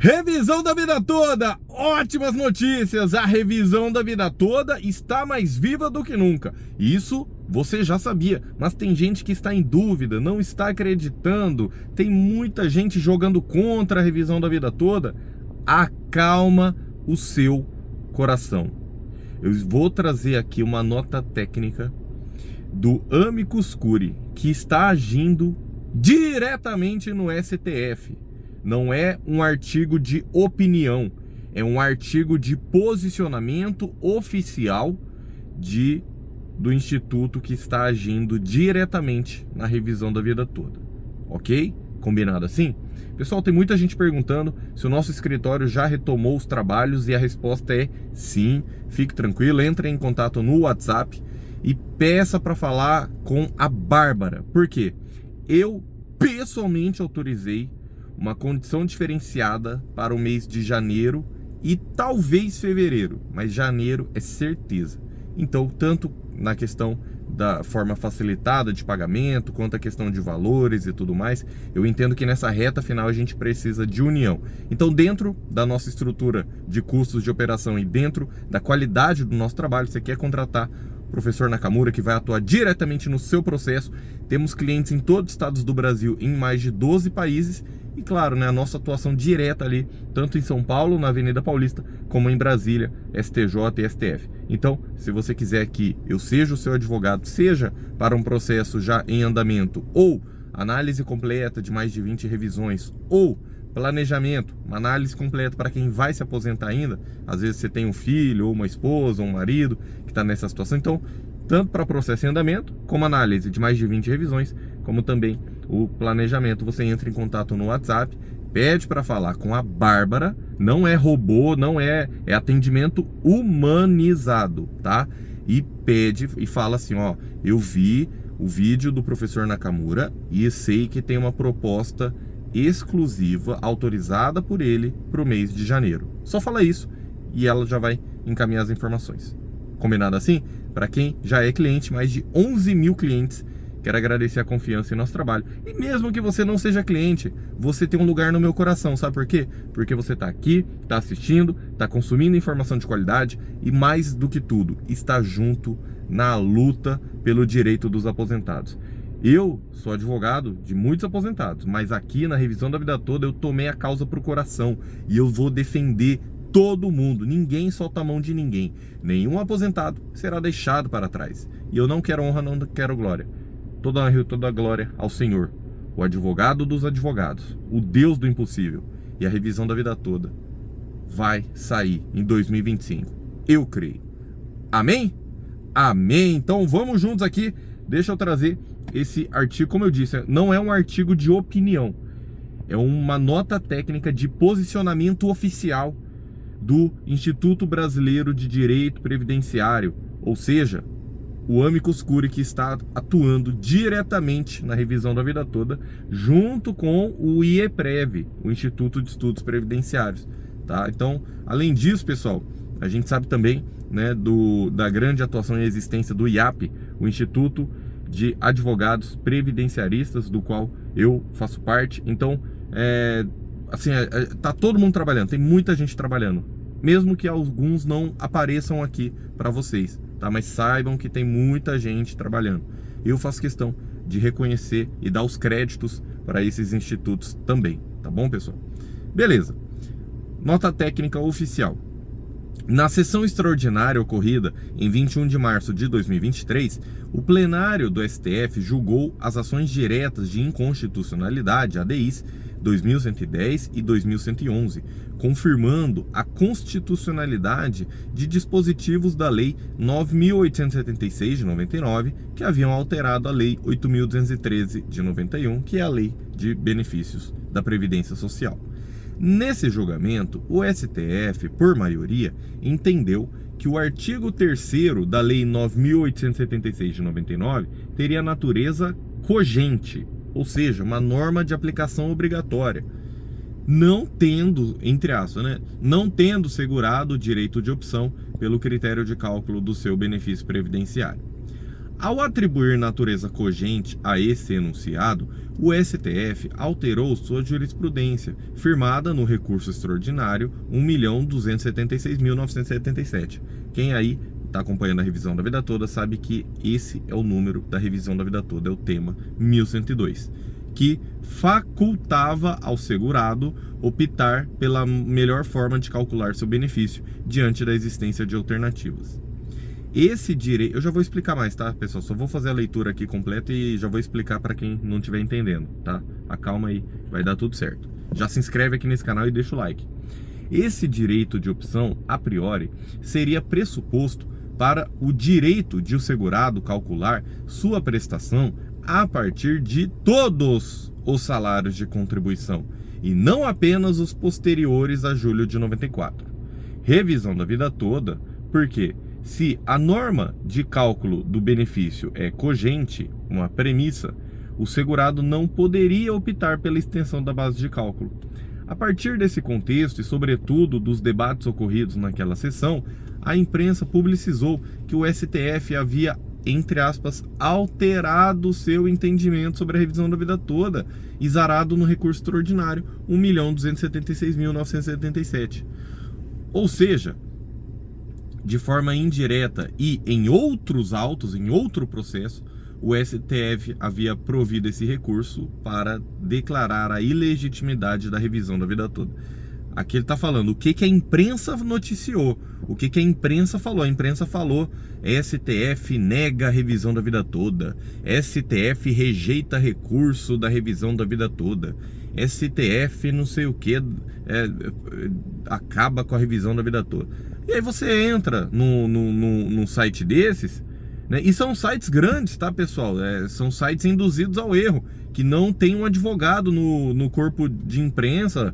Revisão da vida toda, ótimas notícias, a revisão da vida toda está mais viva do que nunca. Isso você já sabia, mas tem gente que está em dúvida, não está acreditando, tem muita gente jogando contra a revisão da vida toda. Acalma o seu coração. Eu vou trazer aqui uma nota técnica do Amicus Curiae, que está agindo diretamente no STF. Não é um artigo de opinião, é um artigo de posicionamento oficial do Instituto que está agindo diretamente na revisão da vida toda. Ok? Combinado assim? Pessoal, tem muita gente perguntando se o nosso escritório já retomou os trabalhos e a resposta é sim. Fique tranquilo, entre em contato no WhatsApp e peça para falar com a Bárbara. Por quê? Eu pessoalmente autorizei uma condição diferenciada para o mês de janeiro e talvez fevereiro, mas janeiro é certeza. Então, tanto na questão da forma facilitada de pagamento, quanto a questão de valores e tudo mais, eu entendo que nessa reta final a gente precisa de união. Então, dentro da nossa estrutura de custos de operação e dentro da qualidade do nosso trabalho, você quer contratar o professor Nakamura, que vai atuar diretamente no seu processo. Temos clientes em todos os estados do Brasil, em mais de 12 países. E claro, né, a nossa atuação direta ali, tanto em São Paulo, na Avenida Paulista, como em Brasília, STJ e STF. Então, se você quiser que eu seja o seu advogado, seja para um processo já em andamento, ou análise completa de mais de 20 revisões, ou planejamento, uma análise completa para quem vai se aposentar ainda, às vezes você tem um filho, ou uma esposa, ou um marido que está nessa situação, então, tanto para processo em andamento, como análise de mais de 20 revisões, como também o planejamento, você entra em contato no WhatsApp, pede para falar com a Bárbara, não é robô, não é atendimento humanizado, tá? E pede e fala assim, ó, eu vi o vídeo do professor Nakamura e sei que tem uma proposta exclusiva, autorizada por ele para o mês de janeiro. Só fala isso e ela já vai encaminhar as informações. Combinado assim? Para quem já é cliente, mais de 11 mil clientes, quero agradecer a confiança em nosso trabalho. E mesmo que você não seja cliente, você tem um lugar no meu coração. Sabe por quê? Porque você está aqui, está assistindo, está consumindo informação de qualidade e, mais do que tudo, está junto na luta pelo direito dos aposentados. Eu sou advogado de muitos aposentados, mas aqui na revisão da vida toda eu tomei a causa para o coração e eu vou defender todo mundo. Ninguém solta a mão de ninguém. Nenhum aposentado será deixado para trás. E eu não quero honra, não quero glória. Toda honra e toda glória ao Senhor, o advogado dos advogados, o Deus do impossível. E a revisão da vida toda vai sair em 2025. Eu creio. Amém? Amém. Então vamos juntos aqui. Deixa eu trazer esse artigo. Como eu disse, não é um artigo de opinião. É uma nota técnica de posicionamento oficial do Instituto Brasileiro de Direito Previdenciário, ou seja, o Amicus Curiae, que está atuando diretamente na revisão da vida toda, junto com o IEPREV, o Instituto de Estudos Previdenciários, tá? Então, além disso, pessoal, a gente sabe também, né, da grande atuação e existência do IAP, o Instituto de Advogados Previdenciaristas, do qual eu faço parte. Então, tá todo mundo trabalhando, tem muita gente trabalhando, mesmo que alguns não apareçam aqui para vocês, tá? Mas saibam que tem muita gente trabalhando. Eu faço questão de reconhecer e dar os créditos para esses institutos também, tá bom, pessoal? Beleza. Nota técnica oficial. Na sessão extraordinária ocorrida em 21 de março de 2023, o plenário do STF julgou as ações diretas de inconstitucionalidade, ADIs, 2110 e 2111, confirmando a constitucionalidade de dispositivos da Lei 9.876 de 99, que haviam alterado a Lei 8.213 de 91, que é a Lei de Benefícios da Previdência Social. Nesse julgamento, o STF, por maioria, entendeu que o artigo 3º da Lei 9.876 de 99 teria natureza cogente, ou seja, uma norma de aplicação obrigatória, não tendo, entre aspas, né, não tendo segurado o direito de opção pelo critério de cálculo do seu benefício previdenciário. Ao atribuir natureza cogente a esse enunciado, o STF alterou sua jurisprudência, firmada no recurso extraordinário 1.276.977. Quem aí está acompanhando a revisão da vida toda sabe que esse é o número da revisão da vida toda, é o tema 1102, que facultava ao segurado optar pela melhor forma de calcular seu benefício diante da existência de alternativas. Esse direito, eu já vou explicar mais, tá, pessoal? Só vou fazer a leitura aqui completa e já vou explicar para quem não estiver entendendo, tá? Acalma aí, vai dar tudo certo. Já se inscreve aqui nesse canal e deixa o like. Esse direito de opção, a priori, seria pressuposto para o direito de o segurado calcular sua prestação a partir de todos os salários de contribuição e não apenas os posteriores a julho de 94. Revisão da vida toda, porque se a norma de cálculo do benefício é cogente, uma premissa, o segurado não poderia optar pela extensão da base de cálculo. A partir desse contexto e, sobretudo, dos debates ocorridos naquela sessão, a imprensa publicizou que o STF havia, entre aspas, alterado seu entendimento sobre a revisão da vida toda, exarado no recurso extraordinário 1.276.977. Ou seja, de forma indireta e em outros autos, em outro processo, o STF havia provido esse recurso para declarar a ilegitimidade da revisão da vida toda. Aqui ele está falando o que a imprensa noticiou, o que a imprensa falou. A imprensa falou: STF nega a revisão da vida toda, STF rejeita recurso da revisão da vida toda, STF não sei o que, acaba com a revisão da vida toda. E aí você entra num site desses, né, e são sites grandes, tá, pessoal? São sites induzidos ao erro, que não tem um advogado no corpo de imprensa,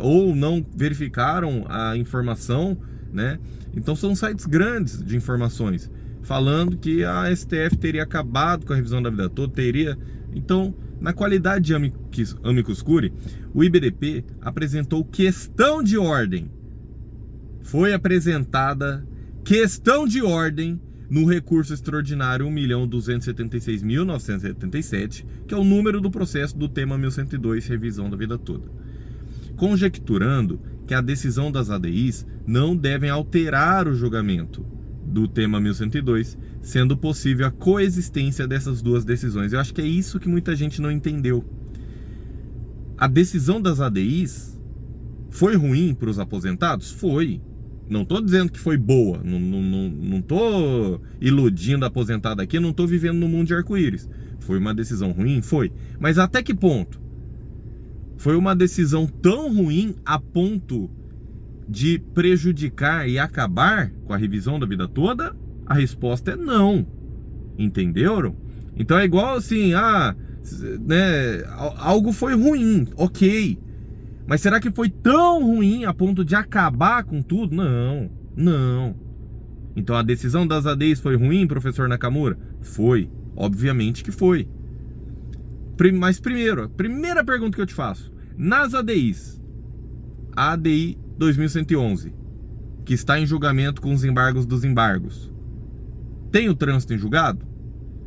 ou não verificaram a informação, né? Então são sites grandes de informações, falando que a STF teria acabado com a revisão da vida toda, teria... Então, na qualidade de amicus curiae, o IBDP apresentou questão de ordem. Foi apresentada questão de ordem no recurso extraordinário 1.276.977, que é o número do processo do tema 1102, revisão da vida toda, conjecturando que a decisão das ADIs não devem alterar o julgamento do tema 1102, sendo possível a coexistência dessas duas decisões. Eu acho que é isso que muita gente não entendeu. A decisão das ADIs foi ruim para os aposentados? Foi. Não estou dizendo que foi boa, não estou iludindo a aposentada aqui, não estou vivendo no mundo de arco-íris. Foi uma decisão ruim? Foi. Mas até que ponto? Foi uma decisão tão ruim a ponto de prejudicar e acabar com a revisão da vida toda? A resposta é não. Entenderam? Então é igual assim, né, algo foi ruim, ok. Mas será que foi tão ruim a ponto de acabar com tudo? Não, não. Então a decisão das ADIs foi ruim, professor Nakamura? Foi, obviamente que foi. Mas primeiro, a primeira pergunta que eu te faço: nas ADIs, a ADI 2111, que está em julgamento com os embargos dos embargos, tem o trânsito em julgado?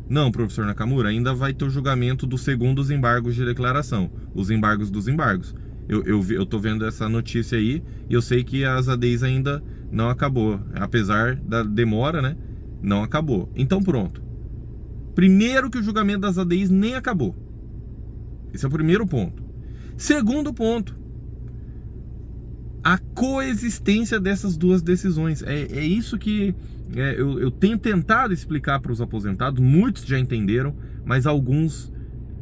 Não, professor Nakamura, ainda vai ter o julgamento dos segundos embargos de declaração, os embargos dos embargos. Eu tô vendo essa notícia aí e eu sei que as ADIs ainda não acabou, apesar da demora, né? Não acabou. Então pronto. Primeiro, que o julgamento das ADIs nem acabou. Esse é o primeiro ponto. Segundo ponto, a coexistência dessas duas decisões. É isso que eu tenho tentado explicar para os aposentados. Muitos já entenderam, mas alguns,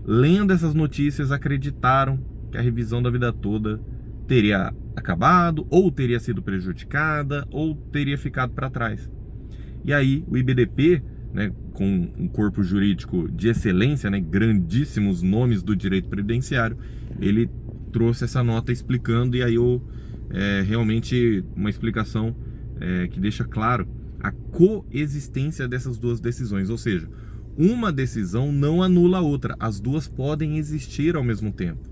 lendo essas notícias, acreditaram que a revisão da vida toda teria acabado, ou teria sido prejudicada, ou teria ficado para trás. E aí o IBDP, né, com um corpo jurídico de excelência, né, grandíssimos nomes do direito previdenciário, ele trouxe essa nota explicando, e aí realmente uma explicação que deixa claro a coexistência dessas duas decisões, ou seja, uma decisão não anula a outra, as duas podem existir ao mesmo tempo.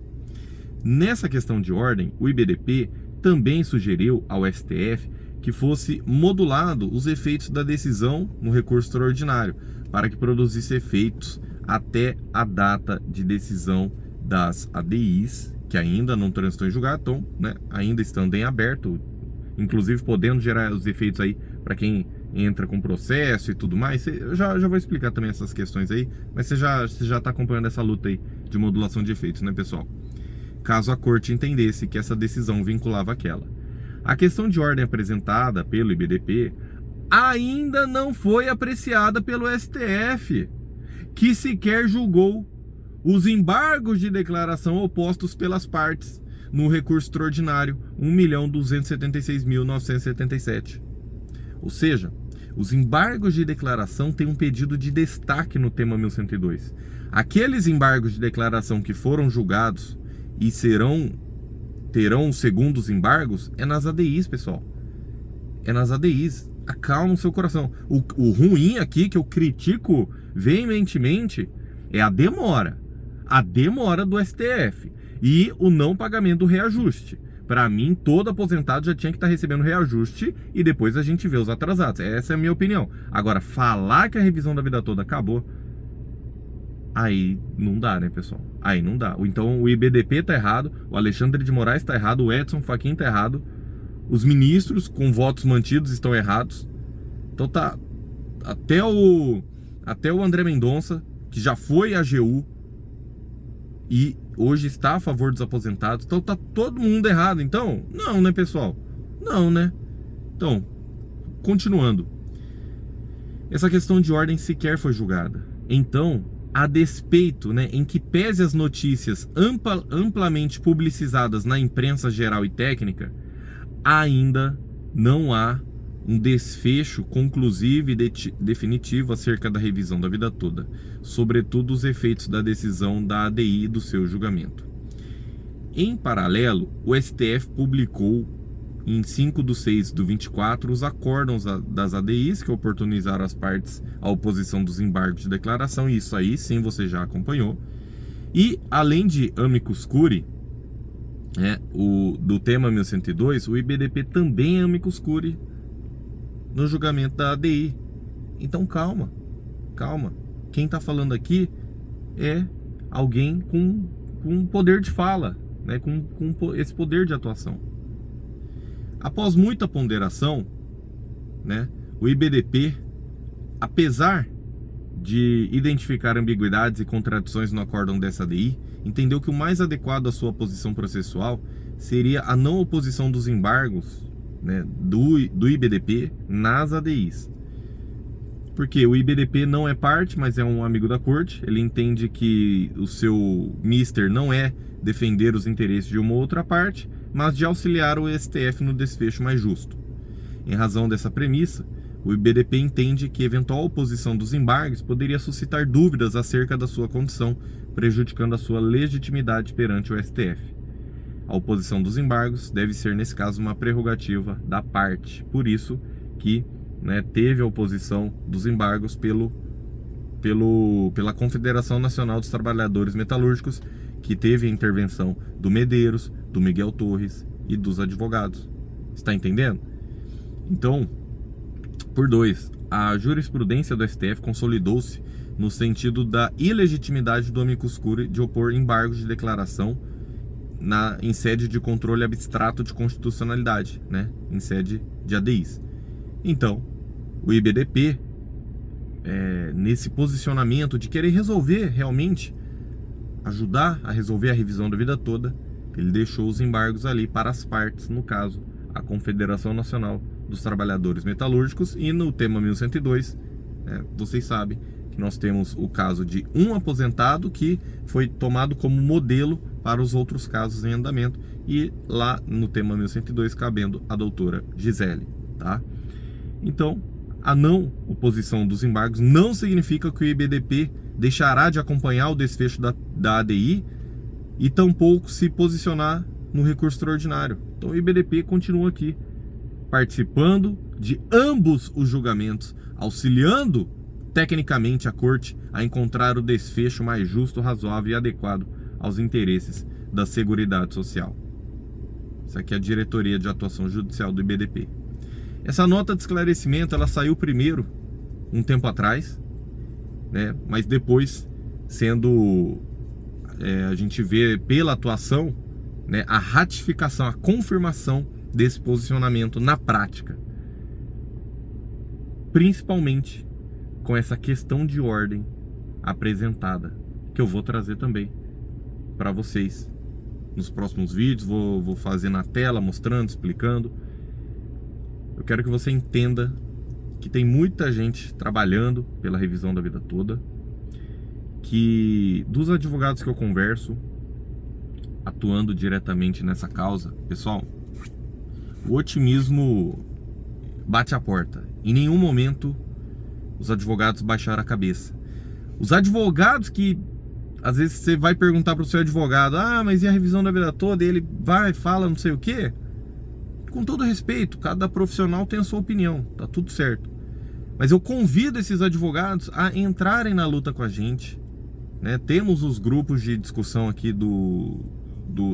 Nessa questão de ordem, o IBDP também sugeriu ao STF que fosse modulado os efeitos da decisão no recurso extraordinário, para que produzisse efeitos até a data de decisão das ADIs, que ainda não transitou em julgado, então, né, ainda estando em aberto, inclusive podendo gerar os efeitos aí para quem entra com processo e tudo mais. Eu já vou explicar também essas questões aí, mas você já está acompanhando essa luta aí de modulação de efeitos, né, pessoal? Caso a corte entendesse que essa decisão vinculava aquela. A questão de ordem apresentada pelo IBDP ainda não foi apreciada pelo STF, que sequer julgou os embargos de declaração opostos pelas partes no recurso extraordinário 1.276.977. Ou seja, os embargos de declaração têm um pedido de destaque no tema 1102. Aqueles embargos de declaração que foram julgados e terão segundos embargos é nas ADIs, pessoal. É nas ADIs. Acalma o seu coração. O ruim aqui, que eu critico veementemente, é a demora. A demora do STF e o não pagamento do reajuste. Para mim, todo aposentado já tinha que estar recebendo reajuste e depois a gente vê os atrasados. Essa é a minha opinião. Agora, falar que a revisão da vida toda acabou, aí não dá, né, pessoal? Aí não dá. Então o IBDP tá errado, o Alexandre de Moraes tá errado, o Edson Fachin tá errado, os ministros com votos mantidos estão errados. Então tá, até o André Mendonça, que já foi AGU e hoje está a favor dos aposentados, então tá todo mundo errado. Então, não, né, pessoal? Não, né? Então, continuando. Essa questão de ordem sequer foi julgada. Então, a despeito, né, em que pese as notícias amplamente publicizadas na imprensa geral e técnica, ainda não há um desfecho conclusivo e definitivo acerca da revisão da vida toda, sobretudo os efeitos da decisão da ADI e do seu julgamento. Em paralelo, o STF publicou em 5/6/24 os acórdãos das ADIs que oportunizaram às partes a oposição dos embargos de declaração, e isso aí sim você já acompanhou. E além de amicus curiae, do tema 1102, o IBDP também é amicus curiae no julgamento da ADI. Então calma. Quem está falando aqui é alguém com poder de fala, né, com esse poder de atuação. Após muita ponderação, né, o IBDP, apesar de identificar ambiguidades e contradições no acórdão dessa ADI, entendeu que o mais adequado à sua posição processual seria a não oposição dos embargos, né, do IBDP nas ADIs. Porque o IBDP não é parte, mas é um amigo da corte. Ele entende que o seu mister não é defender os interesses de uma outra parte, mas de auxiliar o STF no desfecho mais justo. Em razão dessa premissa, o IBDP entende que eventual oposição dos embargos poderia suscitar dúvidas acerca da sua condição, prejudicando a sua legitimidade perante o STF. A oposição dos embargos deve ser, nesse caso, uma prerrogativa da parte. Por isso que, né, teve a oposição dos embargos pela Confederação Nacional dos Trabalhadores Metalúrgicos, que teve a intervenção do Medeiros, do Miguel Torres e dos advogados. Está entendendo? Então, por 2, a jurisprudência do STF consolidou-se no sentido da ilegitimidade do amicus curiae de opor embargos de declaração em sede de controle abstrato de constitucionalidade, né, em sede de ADIs. Então, o IBDP, nesse posicionamento de querer resolver realmente, ajudar a resolver a revisão da vida toda, ele deixou os embargos ali para as partes, no caso, a Confederação Nacional dos Trabalhadores Metalúrgicos. E no tema 1102, vocês sabem que nós temos o caso de um aposentado que foi tomado como modelo para os outros casos em andamento, e lá no tema 1102 cabendo a doutora Gisele, tá? Então, a não oposição dos embargos não significa que o IBDP deixará de acompanhar o desfecho da ADI e tampouco se posicionar no recurso extraordinário. Então o IBDP continua aqui, participando de ambos os julgamentos, auxiliando tecnicamente a corte a encontrar o desfecho mais justo, razoável e adequado aos interesses da Seguridade Social. Isso aqui é a Diretoria de Atuação Judicial do IBDP. Essa nota de esclarecimento, ela saiu primeiro um tempo atrás, né? Mas depois a gente vê pela atuação, né, a ratificação, a confirmação desse posicionamento na prática, principalmente com essa questão de ordem apresentada, que eu vou trazer também para vocês nos próximos vídeos. Vou fazer na tela, mostrando, explicando. Eu quero que você entenda que tem muita gente trabalhando pela revisão da vida toda, que dos advogados que eu converso, atuando diretamente nessa causa, pessoal, o otimismo bate a porta. Em nenhum momento os advogados baixaram a cabeça. Os advogados que às vezes você vai perguntar para o seu advogado: ah, mas e a revisão da vida toda? E ele vai, fala não sei o quê. Com todo respeito, cada profissional tem a sua opinião, tá tudo certo. Mas eu convido esses advogados a entrarem na luta com a gente, né? Temos os grupos de discussão aqui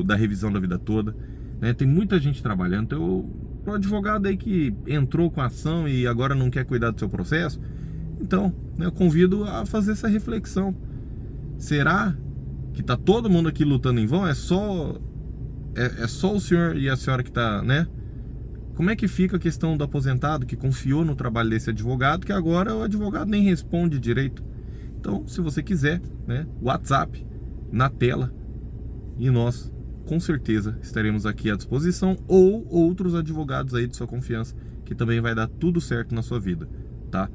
da revisão da vida toda, né? Tem muita gente trabalhando. Então, o advogado aí que entrou com a ação e agora não quer cuidar do seu processo, então, né, eu convido a fazer essa reflexão. Será que tá todo mundo aqui lutando em vão? É só o senhor e a senhora que tá, né? Como é que fica a questão do aposentado que confiou no trabalho desse advogado, que agora o advogado nem responde direito? Então, se você quiser, né, WhatsApp na tela, e nós com certeza estaremos aqui à disposição, ou outros advogados aí de sua confiança, que também vai dar tudo certo na sua vida, tá?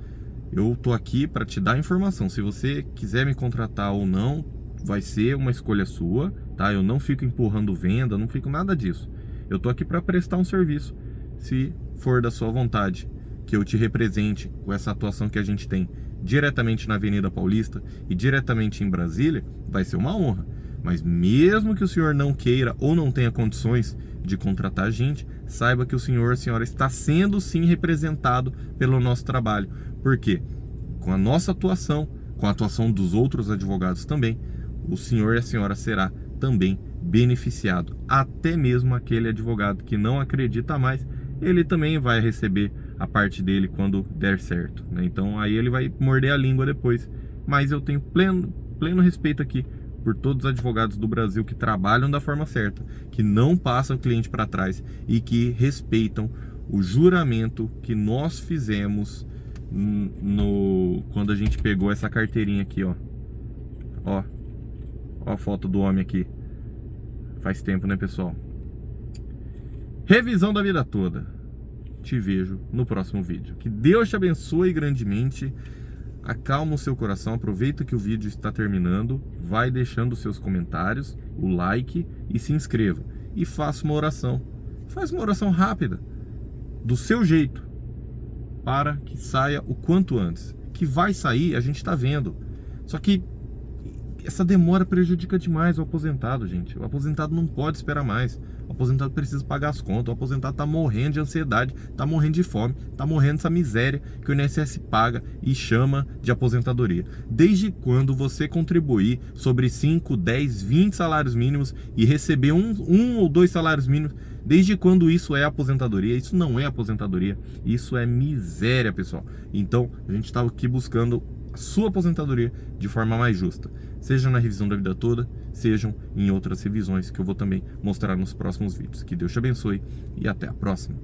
Eu tô aqui para te dar informação. Se você quiser me contratar ou não, vai ser uma escolha sua, tá? Eu não fico empurrando venda, não fico nada disso. Eu tô aqui para prestar um serviço. Se for da sua vontade que eu te represente com essa atuação que a gente tem diretamente na Avenida Paulista e diretamente em Brasília, vai ser uma honra. Mas mesmo que o senhor não queira ou não tenha condições de contratar a gente, saiba que o senhor, a senhora está sendo sim representado pelo nosso trabalho. Por quê? Com a nossa atuação, com a atuação dos outros advogados também, o senhor e a senhora será também beneficiado. Até mesmo aquele advogado que não acredita mais, ele também vai receber a parte dele quando der certo, né? Então aí ele vai morder a língua depois. Mas eu tenho pleno respeito aqui por todos os advogados do Brasil que trabalham da forma certa, que não passam o cliente para trás e que respeitam o juramento que nós fizemos quando a gente pegou essa carteirinha aqui, ó a foto do homem aqui. Faz tempo, né, pessoal? Revisão da vida toda. Te vejo no próximo vídeo. Que Deus te abençoe grandemente. Acalma o seu coração, aproveita que o vídeo está terminando, vai deixando os seus comentários, o like e se inscreva. E faça uma oração. Faz uma oração rápida, do seu jeito, para que saia o quanto antes. Que vai sair, a gente está vendo. Só que essa demora prejudica demais o aposentado, gente. O aposentado não pode esperar mais. O aposentado precisa pagar as contas. O aposentado tá morrendo de ansiedade, tá morrendo de fome, tá morrendo dessa miséria que o INSS paga e chama de aposentadoria. Desde quando você contribuir sobre 5, 10, 20 salários mínimos e receber um ou dois salários mínimos, desde quando isso é aposentadoria? Isso não é aposentadoria, isso é miséria, pessoal. Então, a gente tá aqui buscando a sua aposentadoria de forma mais justa, seja na revisão da vida toda, sejam em outras revisões que eu vou também mostrar nos próximos vídeos. Que Deus te abençoe e até a próxima.